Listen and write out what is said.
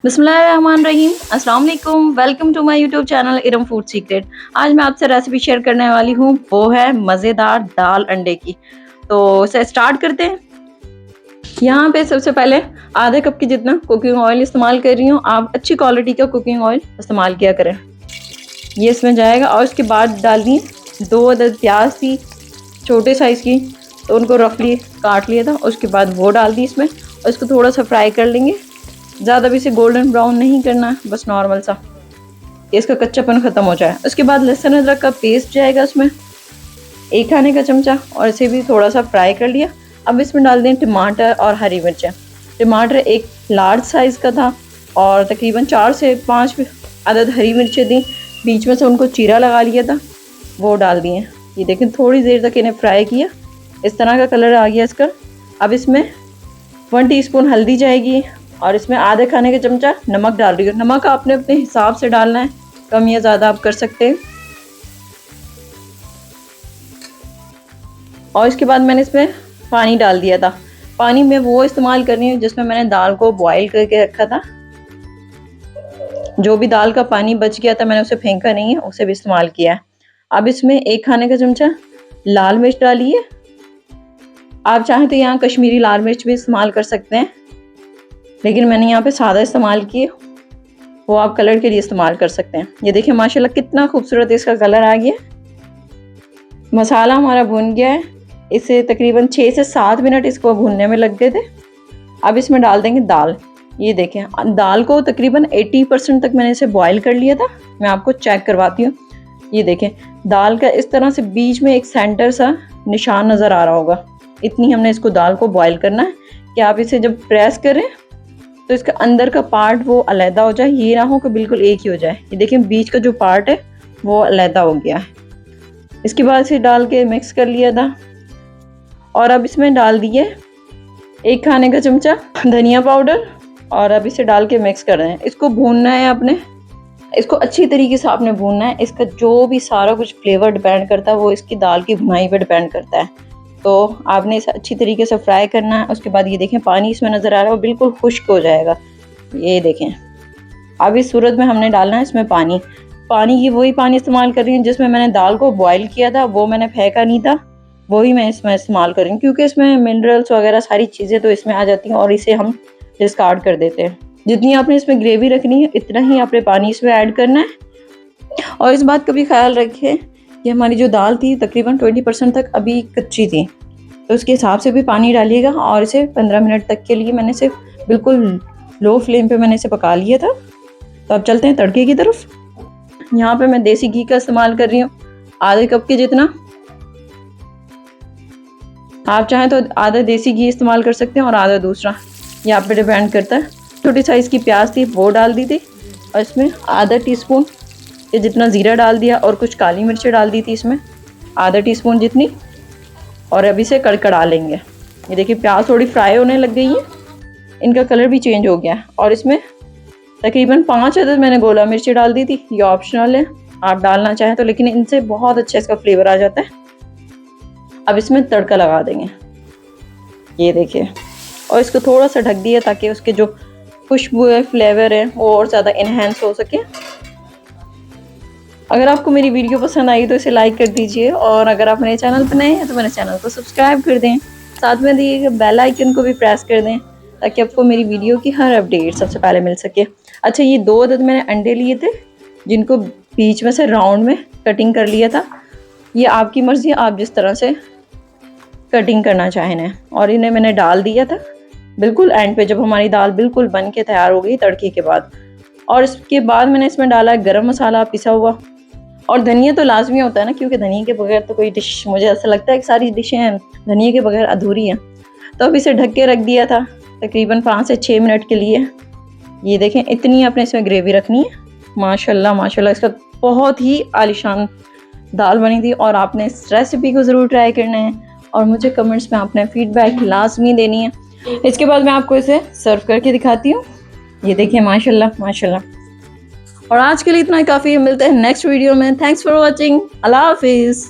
बिस्मिल्लाहिर्रहमानिर्रहीम। अस्सलाम वालेकुम। Welcome to my YouTube channel Iram food secret. आज मैं आपसे रेसिपी शेयर करने वाली हूँ, वो है मज़ेदार दाल अंडे की। तो इसे स्टार्ट करते हैं। यहाँ पे सबसे पहले आधे कप के जितना कुकिंग ऑयल इस्तेमाल कर रही हूँ। आप अच्छी क्वालिटी का कुकिंग ऑयल इस्तेमाल किया करें। ये इसमें जाएगा और उसके बाद डालनी 2 अदद प्याज थी छोटे साइज़ की, तो उनको रफली काट लिया था। उसके बाद वो डाल दी इसमें और इसको थोड़ा सा फ्राई कर लेंगे। ज़्यादा भी इसे गोल्डन ब्राउन नहीं करना, बस नॉर्मल सा, इसका कच्चापन ख़त्म हो जाए। उसके बाद लहसुन अदरक का पेस्ट जाएगा उसमें 1 खाने का चमचा, और इसे भी थोड़ा सा फ्राई कर लिया। अब इसमें डाल दें टमाटर और हरी मिर्चें। टमाटर एक लार्ज साइज़ का था और तकरीबन 4 से 5 अदद हरी मिर्चें दी, बीच में से उनको चीरा लगा लिया था, वो डाल दिए। ये देखें, थोड़ी देर तक इन्हें फ्राई किया, इस तरह का कलर आ गया इसका। अब इसमें 1 टीस्पून हल्दी जाएगी और इसमें आधे खाने का चमचा नमक डाल रही हूँ। नमक आपने अपने हिसाब से डालना है, कम या ज़्यादा आप कर सकते हैं। और इसके बाद मैंने इसमें पानी डाल दिया था। पानी में वो इस्तेमाल कर रही हूँ जिसमें मैंने दाल को बॉईल करके रखा था। जो भी दाल का पानी बच गया था मैंने उसे फेंका नहीं है, उसे भी इस्तेमाल किया है। अब इसमें 1 खाने का चमचा लाल मिर्च डालिए। आप चाहें तो यहाँ कश्मीरी लाल मिर्च भी इस्तेमाल कर सकते हैं, लेकिन मैंने यहाँ पे सादा इस्तेमाल किए, वो आप कलर के लिए इस्तेमाल कर सकते हैं। ये देखिए माशाल्लाह कितना खूबसूरत इसका कलर आ गया। मसाला हमारा भुन गया है। इसे तकरीबन 6 से 7 मिनट इसको भूनने में लग गए थे। अब इसमें डाल देंगे दाल। ये देखें, दाल को तकरीबन 80% तक मैंने इसे बॉईल कर लिया था। मैं आपको चेक करवाती हूँ। ये देखें, दाल का इस तरह से बीच में एक सेंटर सा निशान नज़र आ रहा होगा। इतनी हमने इसको दाल को बॉईल करना है कि आप इसे जब प्रेस करें तो इसका अंदर का पार्ट वो अलहदा हो जाए, ये ना हो कि बिल्कुल एक ही हो जाए। ये देखिए, बीच का जो पार्ट है वो अलहदा हो गया है। इसके बाद इसे डाल के मिक्स कर लिया था और अब इसमें डाल दिए 1 खाने का चमचा धनिया पाउडर और अब इसे डाल के मिक्स कर रहे हैं। इसको भूनना है आपने, इसको अच्छी तरीके से आपने भूनना है। इसका जो भी सारा कुछ फ्लेवर डिपेंड करता है वो इसकी दाल की भुनाई पर डिपेंड करता है। तो आपने इसे अच्छी तरीके से फ्राई करना है। उसके बाद ये देखें, पानी इसमें नज़र आ रहा है, वो बिल्कुल खुश्क हो जाएगा। ये देखें, अब इस सूरत में हमने डालना है इसमें पानी। पानी की वही पानी इस्तेमाल कर रही हूँ जिसमें मैंने दाल को बॉईल किया था, वो मैंने फेंका नहीं था, वही मैं इसमें इस्तेमाल कर रही हूँ, क्योंकि इसमें मिनरल्स वगैरह सारी चीज़ें तो इसमें आ जाती हैं और इसे हम डिस्कार्ड कर देते हैं। जितनी आपने इसमें ग्रेवी रखनी है इतना ही आपने पानी इसमें ऐड करना है। और इस बात का भी ख्याल रखें कि हमारी जो दाल थी तकरीबन 20% तक अभी कच्ची थी, तो उसके हिसाब से भी पानी डालिएगा। और इसे 15 मिनट तक के लिए मैंने इसे बिल्कुल लो फ्लेम पे मैंने इसे पका लिया था। तो अब चलते हैं तड़के की तरफ। यहाँ पे मैं देसी घी का इस्तेमाल कर रही हूँ, आधे कप के जितना। आप चाहें तो आधा देसी घी इस्तेमाल कर सकते हैं और आधा दूसरा, ये आप पे डिपेंड करता है। छोटी साइज़ की प्याज थी वो डाल दी थी और इसमें आधा टीस्पून ये जितना ज़ीरा डाल दिया और कुछ काली मिर्चें डाल दी थी इसमें आधा टीस्पून जितनी, और अभी से कड़कड़ा लेंगे। ये देखिए, प्याज थोड़ी फ्राई होने लग गई है, इनका कलर भी चेंज हो गया है। और इसमें तकरीबन 5 अदद मैंने गोला मिर्ची डाल दी थी। ये ऑप्शनल है, आप डालना चाहें तो, लेकिन इनसे बहुत अच्छा इसका फ्लेवर आ जाता है। अब इसमें तड़का लगा देंगे। ये देखिए, और इसको थोड़ा सा ढक दिया ताकि उसके जो खुशबू है, फ्लेवर है, वो और ज़्यादा इन्हेंस हो सके। अगर आपको मेरी वीडियो पसंद आई तो इसे लाइक कर दीजिए, और अगर आप मेरे चैनल पर नए हैं तो मेरे चैनल को सब्सक्राइब कर दें। साथ में दिए बेल आइकन को भी प्रेस कर दें ताकि आपको मेरी वीडियो की हर अपडेट सबसे पहले मिल सके। अच्छा, ये 2 अदद मैंने अंडे लिए थे जिनको बीच में से राउंड में कटिंग कर लिया था। ये आपकी मर्ज़ी, आप जिस तरह से कटिंग करना चाहें। और इन्हें मैंने डाल दिया था बिल्कुल एंड पे, जब हमारी दाल बिल्कुल बन के तैयार हो गई तड़के के बाद। और इसके बाद मैंने इसमें डाला गरम मसाला पिसा हुआ, और धनिया तो लाजमी होता है ना, क्योंकि धनिया के बगैर तो कोई डिश, मुझे ऐसा लगता है कि सारी डिशें धनिया के बगैर अधूरी हैं। तो अब इसे ढक के रख दिया था तकरीबन 5 से 6 मिनट के लिए। ये देखें, इतनी आपने इसमें ग्रेवी रखनी है। माशाल्लाह माशाल्लाह, इसका बहुत ही आलिशान दाल बनी थी। और आपने इस रेसिपी को ज़रूर ट्राई करना है और मुझे कमेंट्स में आपने फीडबैक लाजमी देनी है। इसके बाद मैं आपको इसे सर्व करके दिखाती हूँ। ये देखिए, माशाल्लाह माशाल्लाह। और आज के लिए इतना ही काफ़ी है, मिलते हैं नेक्स्ट वीडियो में। Thanks for watching. अल्लाह हाफिज़।